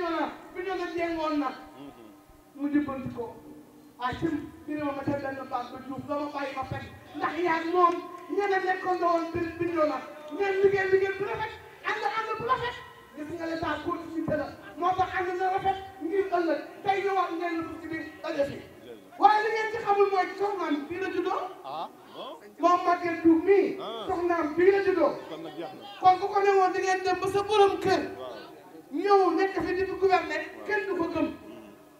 Bignona jéngoon na mu jubbanti ko cim birima ma ca benn baat ba Diouf dama bàyyi ma fekk ndax yaa moom ñeneen nekkoon na woon Bignona ngeen liggéey bu rafet ànd bu rafet gis nga l'état continuité la moo tax ànd na rafet ngir ëllëg tey ñëwaat ngeen lu ci biir daje fi waaye li ngeen ci xamul mooy soxnaam bii la juddoo moom Maguette Diouf mii soxnaam bii la juddoo kon ku ko ne woon di ngeen dem ba sa borom kër ñëw nekk fi di fi gouverner kenn du ko gëm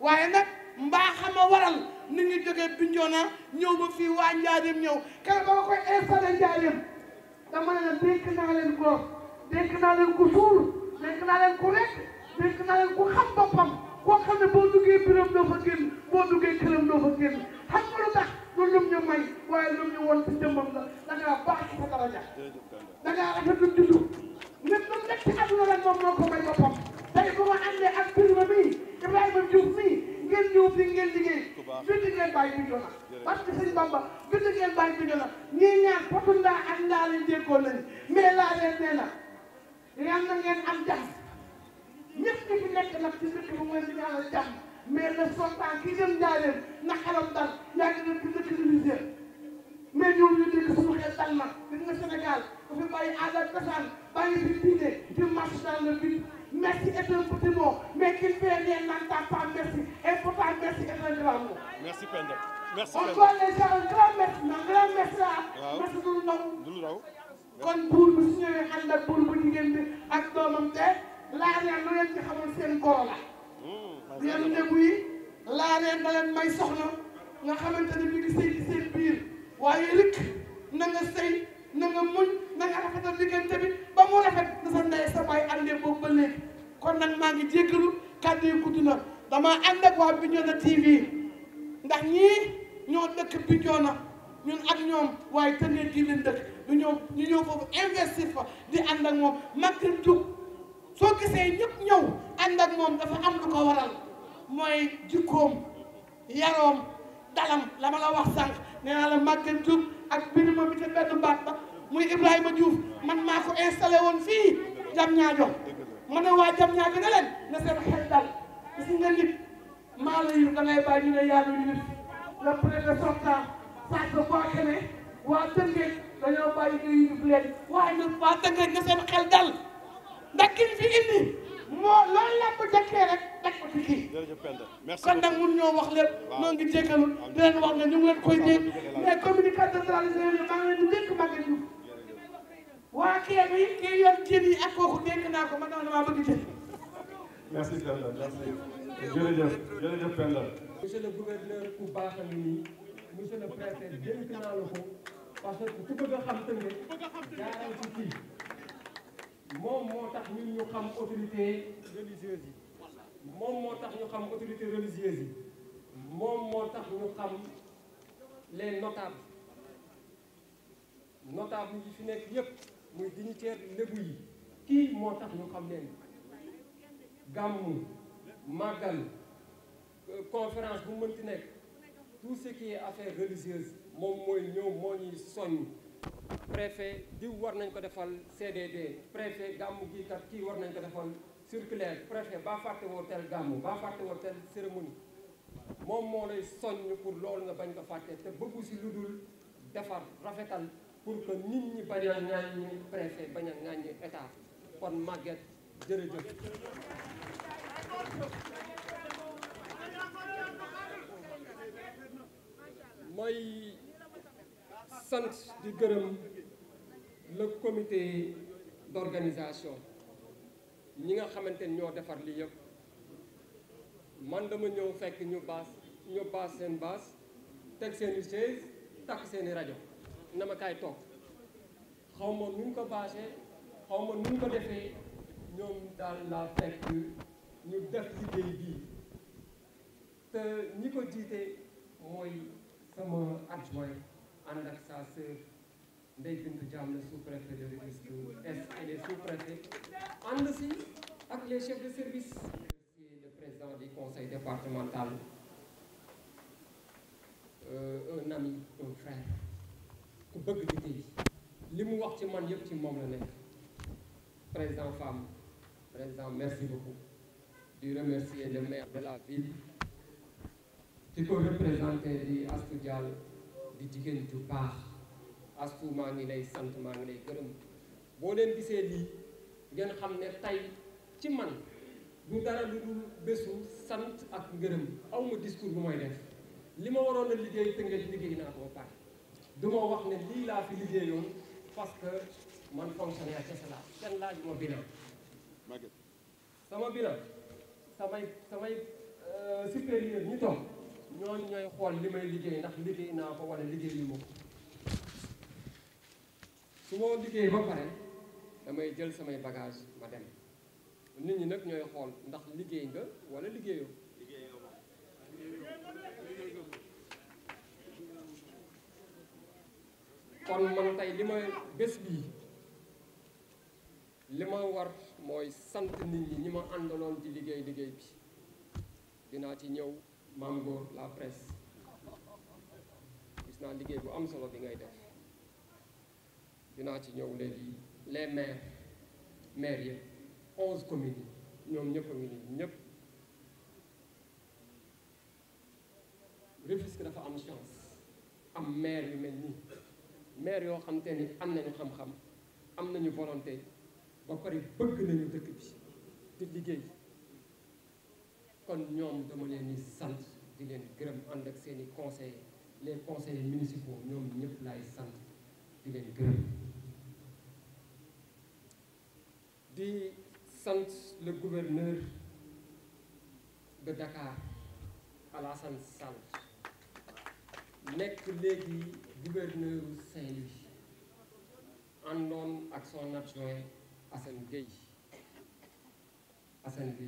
waaye nag mbaa xama waral ni ñu jógee Bignona ñëw ba fii waa Njaareem ñëw keroog ba ma koy installé Njaareem dama ne la dénk naa leen góor dénk naa leen ku suur dénk naa leen ku rekk dénk naa leen ku xam boppam koo xam ne boo duggee biram doo fa génn boo duggee këram doo fa génn xam nga lu tax lu lum ñu may waaye lum ñu woon ci jëmmam la da ngaa baax ci sa daraja da ngaa rafet lu juddu nit lu nekk ci àdduna rek moom moo ko may boppam tey bu ma àndee ak Birima mii Ibrahima Diouf mii ngeen ñëw fi ngeen liggéey bind ngeen bàyyi Bignona parce que sëñ Bamba bind ngeen bàyyi Bignona ñii ñaan potu ndaa ak ndaa leen déggoo nañu mais laa leen nee na yal na ngeen am jàmm ñëpp ñi fi nekk nag ci dëkk bi mooy di ñaanal jàmm mais le sultan kii dem Njaareem na xelam dal yaa ngi dem ci dëkk religieux mais ñoom ñu dégg suñu xel dal na gis nga Sénégal ku fi bàyyi aada cosaan bàyyi fi diine di marche dans le vide merci est un petit mot mais qu'il fait rien n'entend pas merci et pourtant merci est un grand mot. Merci Penda. Merci on Penda. doit les gens un grand merci mais un grand merci là. merci du lu raw. kon buur bi su ñëwee ànd ak buur bu jigéen bi ak doomam te laareen lu leen ci xamul seen goro la. yéen Lebu yi laareen da leen may soxna nga xamante ne mi ngi sëy ci seen biir waaye rek na nga sëy na nga muñ na nga rafetal diggante bi ba mu rafet na sa ndey sa baay àndee boobu ba léegi kon nag maa ngi jéggalu kàddu yi gudd na dama ànd ak waa Bignona TV ndax ñii ñoo dëkk Bignona ñun ak ñoom waaye tënkee gi leen dëkk ñu ñëw foofu investir fa di ànd ak moom Maguette Diouf soo gisee ñëpp ñëw ànd ak moom dafa am lu ko waral mooy jikkoom yaroom dalam la ma la wax sànq nee naa la Maguette Diouf ak Birima bi te benn baat ba muy Ibrahima Diouf man maa ko installé woon fii Diamniadio ma ne waa Diamniadio ne leen na seen xel dal gis nga nit maa la yu da ngay bàyyi ñu ne yàlla yu nit le préfet sortant sax boo xamee waa Tëngéej dañoo bàyyi nga yilif leen waaye nag waa Tëngéej na seen xel dal ndax ki fi indi moo loolu làmb jëkkee rek teg ko ci kii kon nag mun ñoo wax lépp noo ngi jéggalu di leen wax ne ñu ngi leen koy dégg mais communicateur traditionnel yi maa ngi leen di dénk Maguette Diouf waa kii bi kii yor jën yi ak kooku dénk naa ko man damaa bëgg jën. merci Penda merci jërëjëf Penda. monsieur le gouverneur ku baax a nii monsieur le préfet dénk naa la ko parce que ku bëgg a xam Tëngéej jaaral ci kii moom moo tax ñun ñu xam autorité religieuse yi moom moo tax ñu xam autorité religieuse yi moom moo tax ñu xam les notables yi fi nekk yépp muy dignitaire Lebu yi kii moo tax ñu xam leen gàmmu màggal conférence bu mënti nekk tout ce qui est affaire religieuse moom mooy ñëw moo ñuy soññ préfet diw war nañ ko defal CDD préfet gàmmu gii kat kii war nañ ko defal circulaire préfet baa fàtte woo tel gàmmu baa fàtte woo tel cérémonie moom moo lay soññ pour loolu nga bañ ko fàtte te bëggu si lu dul defar rafetal pour que nit ñi bañ a ŋàññi préfet bañ a ŋàññi état kon Maguette jërëjëf. mooy sant di gërëm le comité d'organisation ñi nga xamante ni ñoo defar lii yëpp man dama ñëw fekk ñu baas seen baas teg seeni chaise takk seeni rajo na ma kaay toog xaw ma nuñ ko baasee xaw ma nuñ ko defee ñoom daal laa fekk ñu def liggéey bii te ñi ko jiite mooy sama adjoint ànd ak sa sœur Ndeye Bintou Diam le sous-préfet de Rufisque Est et les sous-préfets ànd si ak les chefs de service le président du conseil départemental un ami un frère ku bëgg liggéey li mu wax ci man yëpp ci moom la nekk président femme président merci beaucoup di remercier le maire de la ville ki ko représenté di Astou Diall di jigéen ju baax. Astou maa ngi lay sant maa ngi lay gërëm boo leen gisee lii ngeen xam ne tey ci man du dara lu dul bésu sant ak ngërëm aw ma discours bu may def li ma waroon a liggéey Tëngéej liggéey naa ko ba pare du ma wax ne lii laa fi liggéeyoon parce que man fonctionnaire kese laa kenn laaj ma bilan sama bilan samay supérieur ñi toog ñooñu ñooy xool li may liggéey ndax liggéey naa ko wala liggéeyu ma ko su ma liggéey ba pare damay jël samay bagage ma dem nit ñi nag ñooy xool ndax liggéey nga wala liggéeyoo kon man tey li ma bés bii li ma war mooy sant nit ñi ma àndaloon ci liggéey bi dinaa ci ñëw Mame Ngor la presse gis naa liggéey bu am solo bi ngay def dinaa ci ñëw léegi les maires yi 11 communes yi ñoom ñëpp a ngi nii ñëpp Rufisque dafa am chance am maire yu mel nii maire yoo xam te ni am nañu xam-xam am nañu volonté ba pare bëgg nañu dëkk bi di liggéey kon ñoom dama leen di sant di leen gërëm ànd ak seeni conseillers les conseillers municipaux ñoom ñëpp laay sant di leen gërëm di sant le gouverneur de Dakar Alassane Sall nekk léegi gouverneur Saint-Louis àndoon ak son adjoint Assane Gueye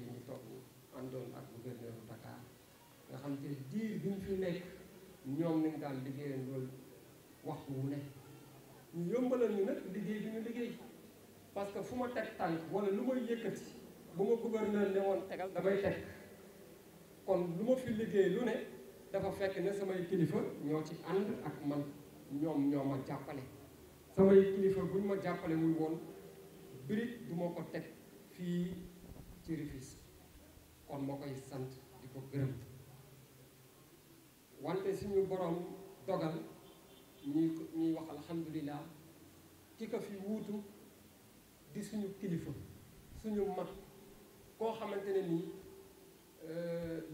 ñu toog nii àndoon ak gouverneur bu Dakar nga xam te diir bi ñu fi nekk ñoom nañ daan liggéeyal loolu waxtu wu ne ñu yombalal ñu nag liggéey bi ñu liggéey parce que fu ma teg tànk wala lu may yëkkati bu ma gouverneur ne woon tegal damay teg kon lu ma fi liggéey lu ne dafa fekk ne samay kilifa ñoo ci ànd ak man ñoom ñoo ma jàppale samay kilifa buñ ma jàppale muy woon birig du ma ko teg fii ci Rufisque kon ma koy sant di ko gërëm wante suñu borom dogal ñuy wax alhamdulilah ki ko fi wuutu di suñu kilifa suñu mag koo xamante ne nii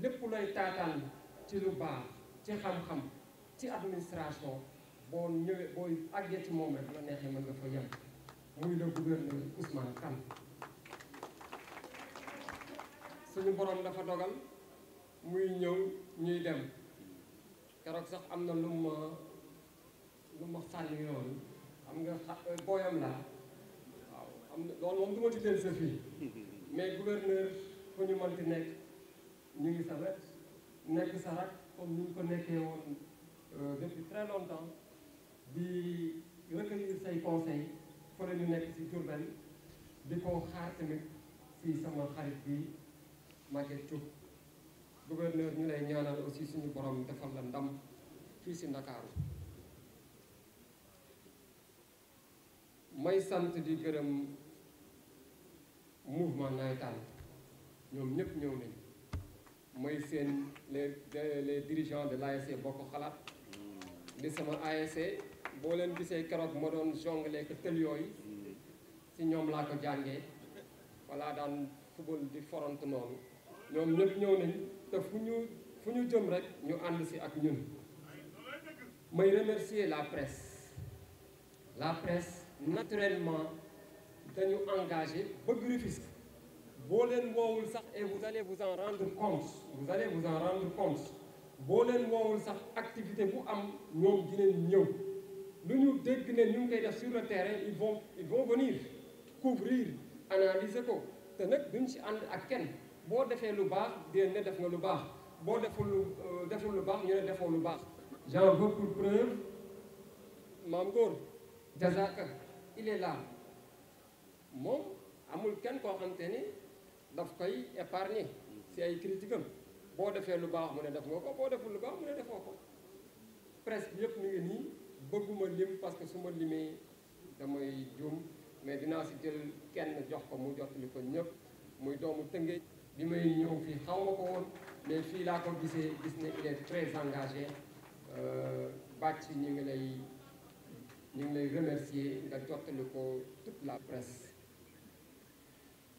lépp looy taataan ci lu baax ci xam-xam ci administration boo ñëwee booy àggee ci moom rek la neexee mën nga fa yem muy le gouverneur Ousmane Kane suñu borom dafa dogal muy ñëw ñuy dem keroog sax am na lu ma sànni yoon xam nga booyam laa waaw am na loolu moom du ma ci del sa fii mais gouverneur fu ñu mënti nekk ñu ngi sa wet nekk sa rak comme ni ñu ko nekkee woon depuis très longtemps di recueillir say conseils fa la ñu nekk si Diourbel di ko xaar tamit si sama xarit bi Maguette Diop gouverneur ñu lay ñaanal aussi suñu borom defal la ndam fii si Ndakaaru may sant di gërëm mouvement nawetaan ñoom ñëpp ñëw nañ mooy seen les dirigeants de l'ASC Bokk Xalaat di sama ASC boo leen gisee keroog ma doon jongle que tël yooyu si ñoom laa ko jàngee voilà daan football di foront noonu ñoom ñëpp ñëw nañ te fu ñu jëm rek ñu ànd si ak ñun may remercier la presse naturellement dañu engagé bëgg Rufisque boo leen woowul sax et vous allez vous en rendre compte boo leen woowul sax activité bu am ñoom dinañ ñëw lu ñu dégg ne ñu ngi koy def sur le terrain ils vont venir couvrir analyser ko te nag duñ ci ànd ak kenn boo defee lu baax dinañ ne def nga lu baax boo deful lu baax ñu ne defoo lu baax j'en veux pour preuve Mame Ngor Diazaka il est là moom amul kenn koo xam te ni daf koy épargner si ay critiques am boo defee lu baax mu ne def nga ko boo deful lu baax mu ne defoo ko presse bi yëpp ñu ngi nii bëgguma lim parce que su ma limee damay juum mais dinaa si jël kenn jox ko mu jottali ko ñëpp muy doomu Tëngéej bi may ñëw fii xaw ma ko woon mais fii laa ko gisee gis ne il est très engagé bàcc ñu ngi lay remercier nga jottali ko toute la presse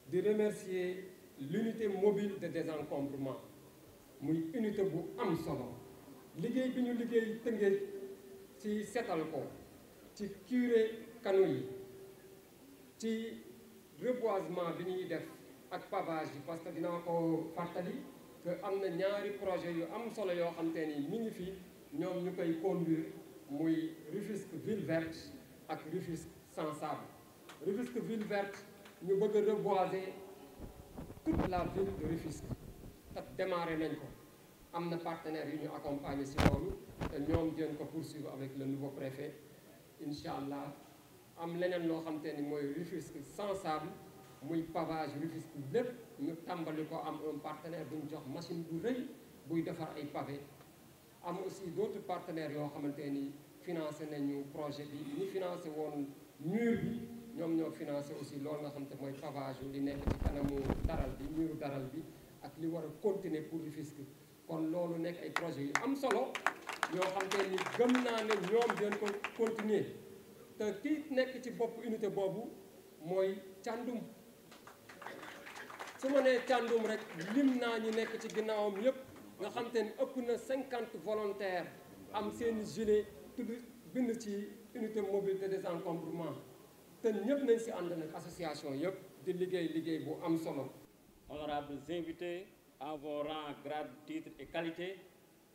di remercier l'unité mobile de désencombrement muy unité bu am solo liggéey bi ñu liggéey Tëngéej ci setal ko ci curé canaux yi ci reboisement bi ñuy def ak pavage yi parce que dinaa ko fàttali que am na ñaari projet yu am solo yoo xam te ni mi ngi fi ñoom ñu koy conduire muy Rufisque ville verte ak Rufisque sans sable. Rufisque ville verte ñu bëgg a reboiser toute la ville de Rufisque te démarré nañ ko am na partenaires yu ñu accompagner si loolu te ñoom dinañ ko poursuivre avec le nouveau préfet incha allah. am leneen loo xam te ni mooy Rufisque sans sable muy pavage Rufisque lépp ñu tàmbali ko am un partenaire bu ñu jox machine bu rëy buy defar ay pavé am aussi d'autres partenaires yoo xamante ni financé nañu projet bi ñi financé woon mur bi ñoom ñoo financé aussi loolu nga xam te mooy pavage li nekk ci kanamu daral bi muru daral bi ak li war a continuer pour Rufisque kon loolu nekk ay projets yu am solo yoo xam te ni gëm naa ne ñoom dinañ ko continuer te kii nekk ci bopp unité boobu mooy càndum su ma nee càndum rek lim naa ñi nekk ci ginnaawam yépp nga xam te ni ëpp na 50 volontaires am seeni gilet tudd bind ci unité mobile de désencombrement te ñëpp nañ si ànd nag association yépp di liggéey bu am solo. Honorables invités, en vos rangs, grades, titres et qualités,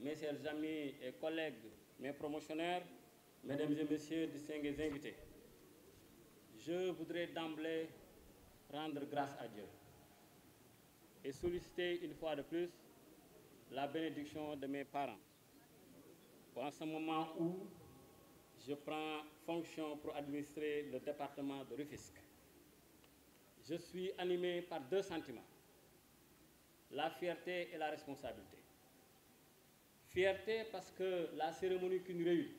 mes chers amis et collègues, mes promotionnaires, mesdames et messieurs, distingués invités, je voudrais d'emblée rendre grâce à Dieu et solliciter une fois de plus la bénédiction de mes parents. En ce moment où je prends fonction pour administrer le département de Rufisque, je suis animé par deux sentiments, la fierté et la responsabilité. Fierté parce que la cérémonie qui nous réunit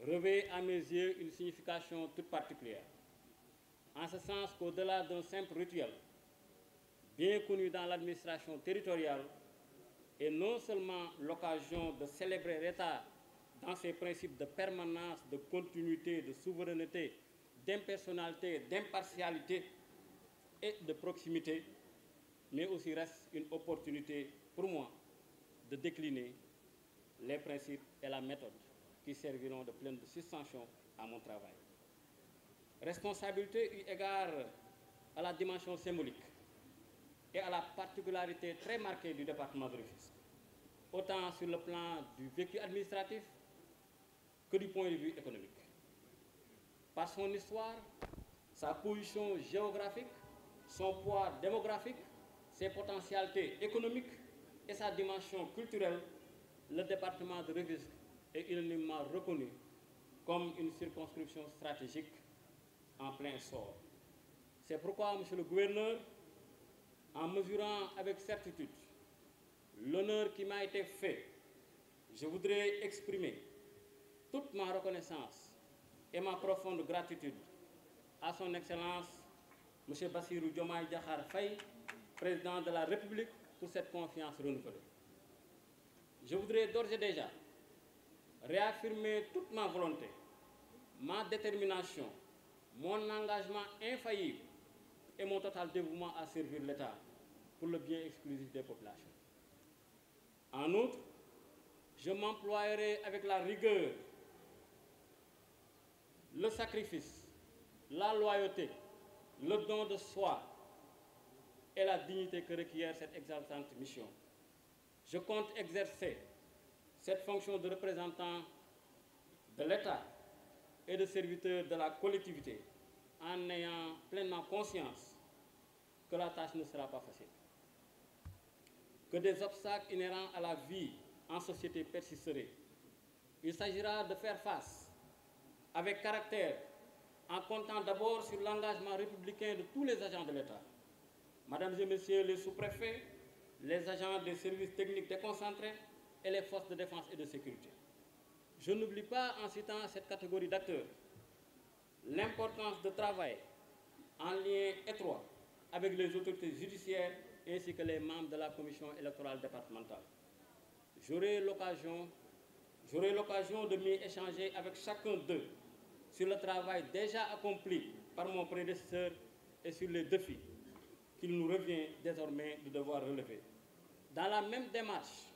revêt à mes yeux une signification toute particulière, en ce sens qu'au-delà d'un simple rituel, bien connu dans l'administration territoriale, est non seulement l'occasion de célébrer l'État dans ses principes de permanence, de continuité, de souveraineté, d'impersonnalité, d'impartialité et de proximité, mais aussi reste une opportunité pour moi de décliner les principes et la méthode qui serviront de pleine de suspension à mon travail. Responsabilité eu égard à la dimension symbolique et à la particularité très marquée du département de Rufisque, autant sur le plan du vécu administratif que du point de vue économique. Par son histoire, sa position géographique, son poids démographique, ses potentialités économiques et sa dimension culturelle, le département de Rufisque est unanimement reconnu comme une circonscription stratégique en plein essor. C'est pourquoi, Monsieur le Gouverneur, en mesurant avec certitude l'honneur qui m'a été fait, je voudrais exprimer toute ma reconnaissance et ma profonde gratitude à son Excellence, M. Bassirou Diomaye Diakhar Faye, Président de la République, pour cette confiance renouvelée. Je voudrais d'ores et déjà réaffirmer toute ma volonté, ma détermination, mon engagement infaillible et mon total dévouement à servir l'État pour le bien exclusif des populations. En outre, je m'emploierai avec la rigueur, le sacrifice, la loyauté, le don de soi et la dignité que requiert cette exaltante mission. Je compte exercer cette fonction de représentant de l'État et de serviteur de la collectivité en ayant pleinement conscience que la tâche ne sera pas facile, que des obstacles inhérents à la vie en société persisteraient. Il s'agira de faire face avec caractère en comptant d'abord sur l'engagement républicain de tous les agents de l'État, Mesdames et Messieurs les sous-préfets, les agents des services techniques déconcentrés et les forces de défense et de sécurité. Je n'oublie pas, en citant cette catégorie d'acteurs, l'importance de travailler en lien étroit avec les autorités judiciaires ainsi que les membres de la commission électorale départementale. J'aurai l'occasion de m'y échanger avec chacun d'eux sur le travail déjà accompli par mon prédécesseur et sur les défis qu'il nous revient désormais de devoir relever. Dans la même démarche,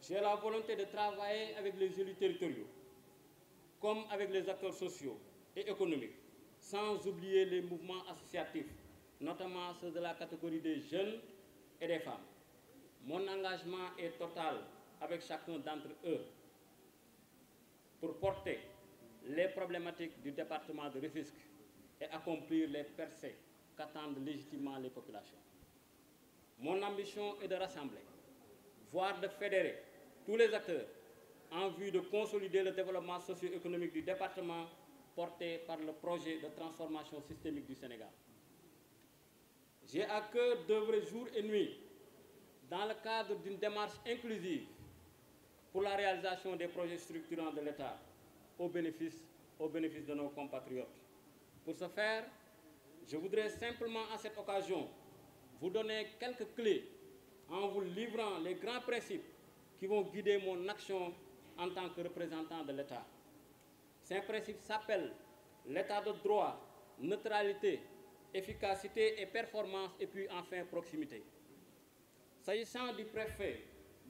j'ai la volonté de travailler avec les élus territoriaux, comme avec les acteurs sociaux et économiques, sans oublier les mouvements associatifs, notamment ceux de la catégorie des jeunes et des femmes. Mon engagement est total avec chacun d'entre eux pour porter les problématiques du département de Rufisque et accomplir les percées qu'attendent légitimement les populations. Mon ambition est de rassembler, voire de fédérer tous les acteurs en vue de consolider le développement socio-économique du département porté par le projet de transformation systémique du Sénégal. J'ai à cœur d'œuvrer jour et nuit dans le cadre d'une démarche inclusive pour la réalisation des projets structurants de l'État au bénéfice de nos compatriotes. Pour ce faire, je voudrais simplement à cette occasion vous donner quelques clés en vous livrant les grands principes qui vont guider mon action en tant que représentant de l'État. Ces principes s'appellent l'état de droit, neutralité, efficacité et performance, et puis enfin proximité. S'agissant du préfet,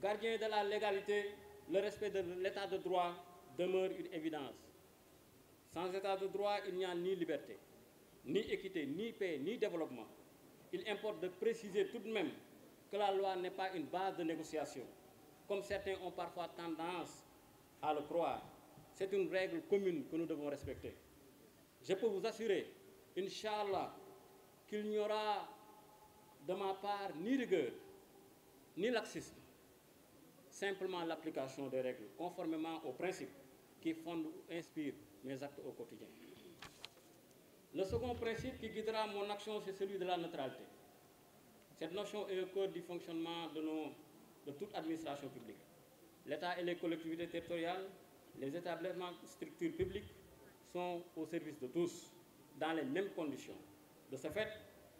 gardien de la légalité, le respect de l'état de droit demeure une évidence. Sans état de droit, il n'y a ni liberté, ni équité, ni paix, ni développement. Il importe de préciser tout de même que la loi n'est pas une base de négociation, comme certains ont parfois tendance à le croire. C'est une règle commune que nous devons respecter. Je peux vous assurer, Inch'Allah, qu'il n'y aura de ma part ni rigueur, ni laxisme, simplement l'application des règles, conformément aux principes qui fondent ou inspirent mes actes au quotidien. Le second principe qui guidera mon action, c'est celui de la neutralité. Cette notion est au cœur du fonctionnement de toute administration publique. L'État et les collectivités territoriales, les établissements, structures publiques sont au service de tous, dans les mêmes conditions. De ce fait,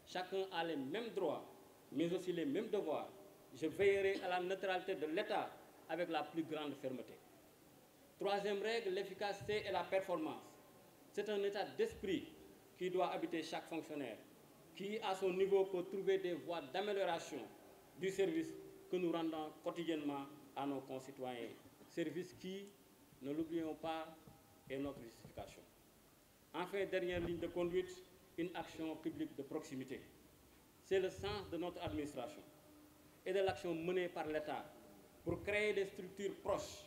chacun a les mêmes droits, mais aussi les mêmes devoirs. Je veillerai à la neutralité de l'État avec la plus grande fermeté. Troisième règle, l'efficacité et la performance. C'est un état d'esprit qui doit habiter chaque fonctionnaire, qui, à son niveau, peut trouver des voies d'amélioration du service que nous rendons quotidiennement à nos concitoyens. Service qui, ne l'oublions pas, est notre justification. Enfin, dernière ligne de conduite, une action publique de proximité. C'est le sens de notre administration et de l'action menée par l'État pour créer des structures proches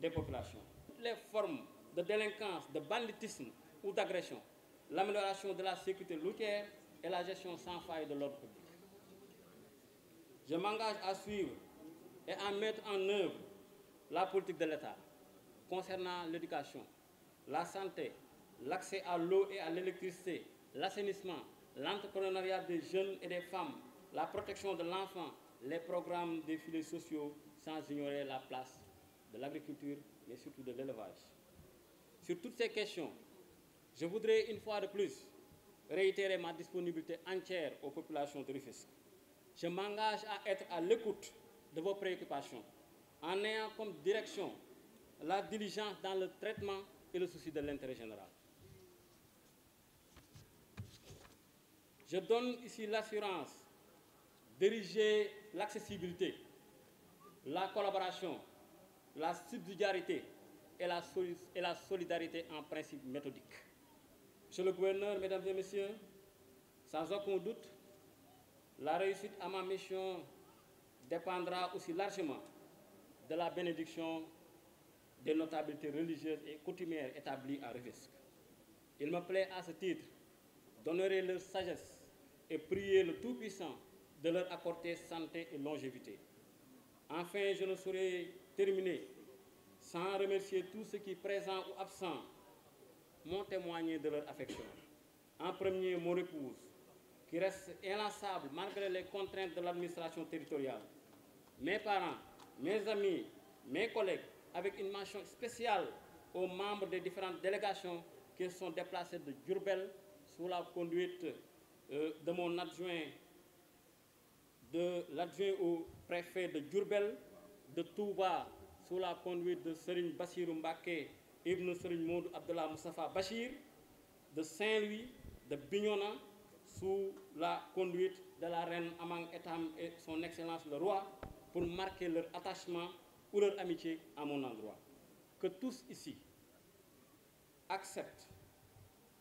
des populations. Toutes les formes de délinquance, de banditisme ou d'agression, l'amélioration de la sécurité routière et la gestion sans faille de l'ordre public. Je m'engage à suivre et à mettre en œuvre la politique de l'État concernant l'éducation, la santé, l'accès à l'eau et à l'électricité, l'assainissement, l'entrepreneuriat des jeunes et des femmes, la protection de l'enfant, les programmes des filets sociaux, sans ignorer la place de l'agriculture, mais surtout de l'élevage. Sur toutes ces questions, je voudrais une fois de plus réitérer ma disponibilité entière aux populations de Rufisque. Je m'engage à être à l'écoute de vos préoccupations, en ayant comme direction la diligence dans le traitement et le souci de l'intérêt général. Je donne ici l'assurance d'ériger l'accessibilité, la collaboration, la subsidiarité et la solidarité en principe méthodique. Monsieur le gouverneur, mesdames et messieurs, sans aucun doute, la réussite à ma mission dépendra aussi largement de la bénédiction des notabilités religieuses et coutumières établies à Rufisque. Il me plaît à ce titre d'honorer leur sagesse et prier le Tout-Puissant de leur apporter santé et longévité. Enfin, je ne saurais terminer sans remercier tous ceux qui, présents ou absents, m'ont témoigné de leur affection. En premier, mon épouse, qui reste inlassable malgré les contraintes de l'administration territoriale. Mes parents, mes amis, mes collègues, avec une mention spéciale aux membres des différentes délégations qui se sont déplacés de Diourbel sous la conduite de mon adjoint de l'adjoint au préfet de Diourbel, de Touba sous la conduite de Serigne Bassirou Mbacké Ibn Serigne Modou Abdallah Moustapha Bachir, de Saint-Louis, de Bignona sous la conduite de la reine Amang Etam et son Excellence le roi, pour marquer leur attachement ou leur amitié à mon endroit. Que tous ici acceptent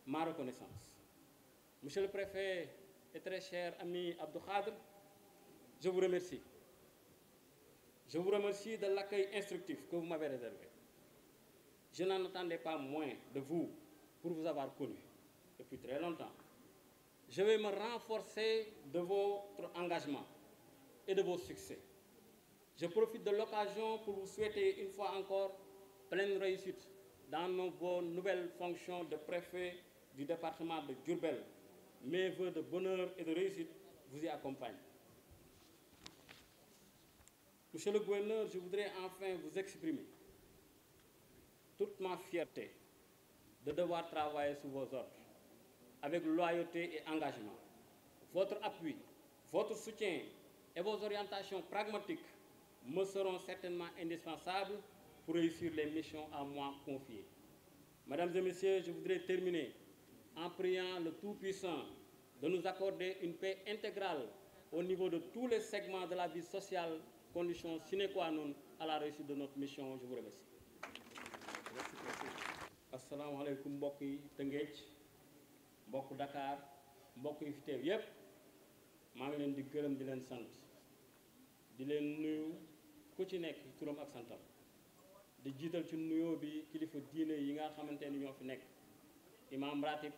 ma reconnaissance. Monsieur le préfet et très cher ami Abdou Khadr, je vous remercie. Je vous remercie de l'accueil instructif que vous m'avez réservé. Je n'en attendais pas moins de vous pour vous avoir connu depuis très longtemps. Je vais me renforcer de votre engagement et de vos succès. Je profite de l'occasion pour vous souhaiter une fois encore pleine réussite dans vos nouvelles fonctions de préfet du département de Diourbel. Mes vœux de bonheur et de réussite vous y accompagnent. Monsieur le gouverneur, je voudrais enfin vous exprimer toute ma fierté de devoir travailler sous vos ordres, avec loyauté et engagement. Votre appui, votre soutien et vos orientations pragmatiques me seront certainement indispensables pour réussir les missions à moi confiées. Mesdames et messieurs, je voudrais terminer en priant le Tout-Puissant de nous accorder une paix intégrale au niveau de tous les segments de la vie sociale, condition sine qua non à la réussite de notre mission. Je vous remercie. Asalaamaaleykum mbokk yi Tëngéej, mbokk Dakar, mbokk yi fi teew yépp, maa ngi leen di gërëm di leen sant, di leen nuyu ku ci nekk turam ak santam, di jiital ci nuyoo bi kilifa diine yi nga xamante ni ñoo fi nekk, imam ratib,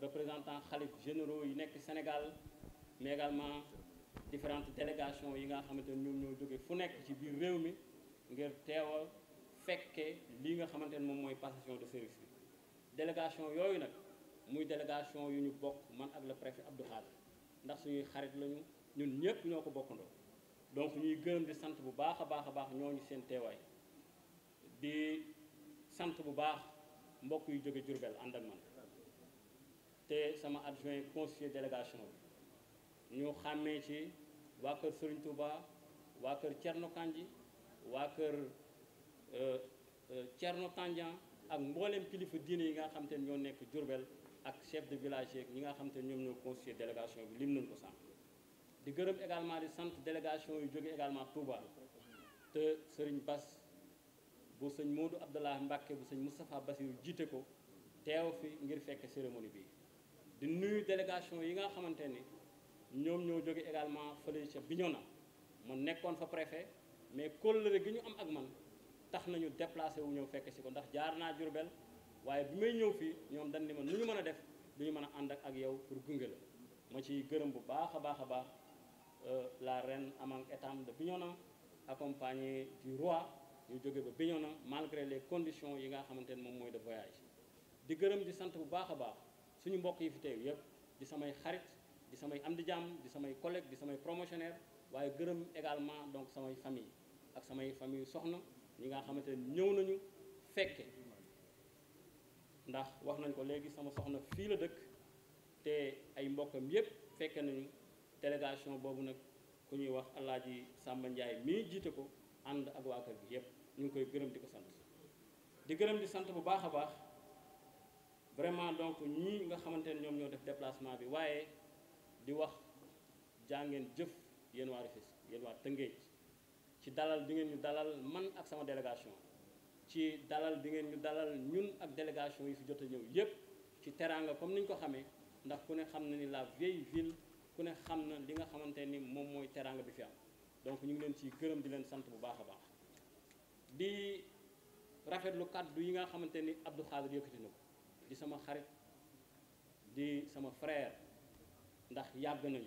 représentant xalif généraux yi nekk Sénégal, mais également différentes délégations yi nga xamante ni ñoom ñoo jóge fu nekk ci biir réew mi ngir teewal fekke lii nga xamante ne moom mooy passation de service bi. Délégation yooyu nag muy délégation yu ñu bokk man ak le préfet Abdou Khadr, ndax suñuy xarit lañu, ñun ñëpp ñoo ko bokkandoo. Donc ñuy gërëm di sant bu baax a baax ñooñu seen teewaay, di sant bu baax mbokk yu jóge Diourbel ànd ak man te sama adjoint conseiller délégation bi ñu xàmmee ci waa kër Serigne Touba, waa kër Thierno Kandji, waa kër Thierno Tandian ak mboolem kilifa diine yi nga xam te ne ñoo nekk Diourbel ak chef de village yeeg ñi nga xam te ne ñoom ñoo constitué délégation bi lim nañu ko sànq. di gërëm également di sant délégation yu jóge également Touba te Serigne Bass bu sëñ Modou Abdallah Mbacké bu sëñ Moustapha Bassirou jiite ko teew fi ngir fekk cérémonie bi. di nuyu délégation yi nga xamante ni ñoom ñoo jóge également fële ca Bignona ma nekkoon fa préfet, mais kóllëre gi ñu am ak man tax nañu déplacé wu ñëw fekk si ko, ndax jaar naa Diourbel waaye bi may ñëw fii ñoom dañ ne ma nu ñu mën a def du ñu mën a ànd ak yow pour gunge la. ma ciy gërëm bu baax a baax la reine Amang Etam de Bignona accompagnée du roi ñu jóge ba Bignona malgré les conditions yi nga xamante ne moom mooy de voyage. di gërëm di sant bu baax a baax suñu mbokk yi fi teew yépp, di samay xarit, di samay am di jàmm, di samay collègues, di samay promotionnaire, waaye gërëm également donc samay famille ak samay famille soxna ñi nga xamante ne ñëw nañu fekke, ndax wax nañ ko léegi sama soxna fii la dëkk te ay mbokkam yépp fekke nañu délégation boobu. nag ku ñuy wax Alaaji Samba Ndiaye mii jiite ko ànd ak waa kër gi yépp, ñu ngi koy gërëm di ko sant. di gërëm di sant bu baax a baax vraiment donc ñii nga xamante ne ñoom ñoo def déplacement bi, waaye di wax jàngeen jëf yéen waa Rufisque, yéen waa Tëngéej ci dalal bi ngeen ñu dalal man ak sama délégation, ci dalal bi ngeen ñu dalal ñun ak délégation yi fi jot a ñëw yépp ci teraanga comme ni ñu ko xamee, ndax ku ne xam na ni la vieille ville ku ne xam na li nga xamante ni moom mooy teraanga bi fi am. donc ñu ngi leen ciy gërëm di leen sant bu baax a baax, di rafetlu kàddu yi nga xamante ni Abdou Khadr yëkkati na ko, di sama xarit, di sama frère, ndax yàgg nañu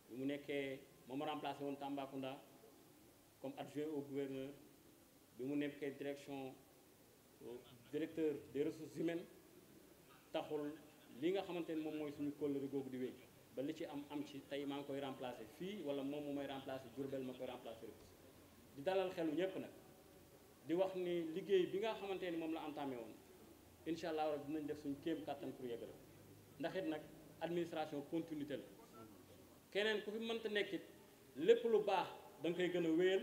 bi mu nekkee moom remplacé woon Tambacounda comme adjoint au gouverneur, bi mu nekkee directeur des ressources humaines, taxul li nga xamante ni moom mooy suñu kóllëre googu di wéy ba li ci am ci tey maa ngi koy remplacé fii wala moom mu may remplacé Diourbel ma koy remplacé di dalal xelu ñépp nag, di wax ni liggéey bi nga xamante ni moom la entamé woon incha allah rek dinañ def suñu kéem kàttan pour yeggale, ndax it nag administration continuité la, keneen ku fi mënta nekkit lépp lu baax da nga koy gën a wéyal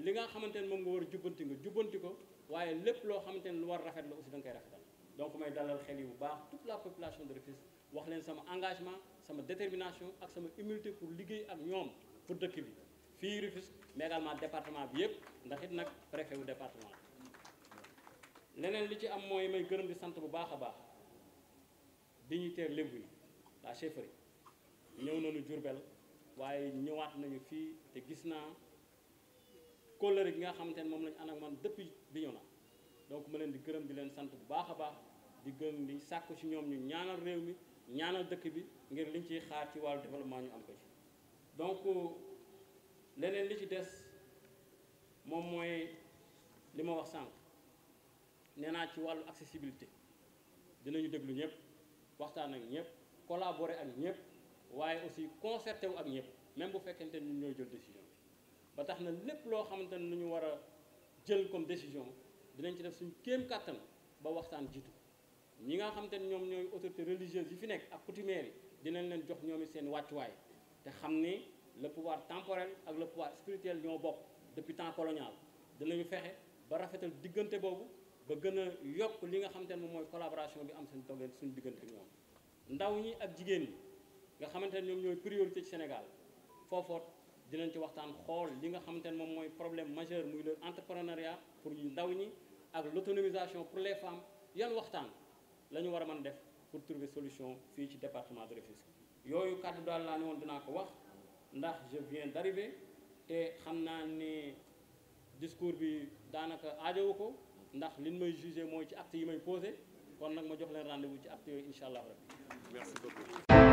li nga xamante ne moom nga war a jubbanti nga jubbanti ko waaye lépp loo xamante ne lu war rafet la aussi da nga koy rafetal donc may dalal xel yi bu baax toute la population de Rufisque wax leen sama engagement sama détermination ak sama humilité pour liggéey ak ñoom pour dëkk bi fii Rufisque mais également département bi yëpp ndax it nag préfet wu département leneen li ci am mooy may gërëm di sant bu baax a baax dignitaire lébu yi la chefferie ñëw nañu Diourbel waaye ñëwaat nañu fii te gis naa kóllëre gi nga xamante ne moom lañu ànd ak man depuis Bignona donc ma leen di gërëm di leen sant bu baax a baax di gën di sàkku ci ñoom ñu ñaanal réew mi ñaanal dëkk bi ngir liñ ciy xaar ci wàllu développement ñu am ko ci donc leneen li ci des moom mooy li ma wax sànq nee naa ci wàllu accessibilité dinañu déglu ñëpp waxtaan ak ñëpp collaborer ak ñëpp waaye aussi concerté wu ak ñëpp même bu fekkente ni ñun ñooy jël décision bi ba tax na lépp loo xamante ne lu ñu war a jël comme décision dinañ ci def suñu kéem kàttan ba waxtaan jiitu ñi nga xamante ne ñoom ñooy autorités religieuses yi fi nekk ak coutumières yi dinañ leen jox ñoom it seen wàccuwaay te xam ni le pouvoir temporel ak le pouvoir spirituel ñoo bokk depuis temps colonial dinañu fexe ba rafetal diggante boobu ba gën a yokk li nga xamante ne moom mooy collaboration bi am seen toggee suñu diggante ñoom ndaw ñi ak jigéen ñi nga xamante ne ñoom ñooy priorité ci Sénégal foofoot dinañ ci waxtaan xool li nga xamante ne moom mooy problème majeur muy le entrepreneuriat pour ñu ndaw ñi ak l'autonomisation pour les femmes yan waxtaan la ñu war a mën def pour trouver solution fii ci département de Rufisque yooyu kàddu daal laa ne woon dinaa ko wax ndax je viens d'arriver te xam naa ne discours bi daanaka aajowu ko ndax liñ may jugé mooy ci acte yi may posé kon nag ma jox leen rendez-vous ci acte yooyu incha allah rabbi merci beaucoup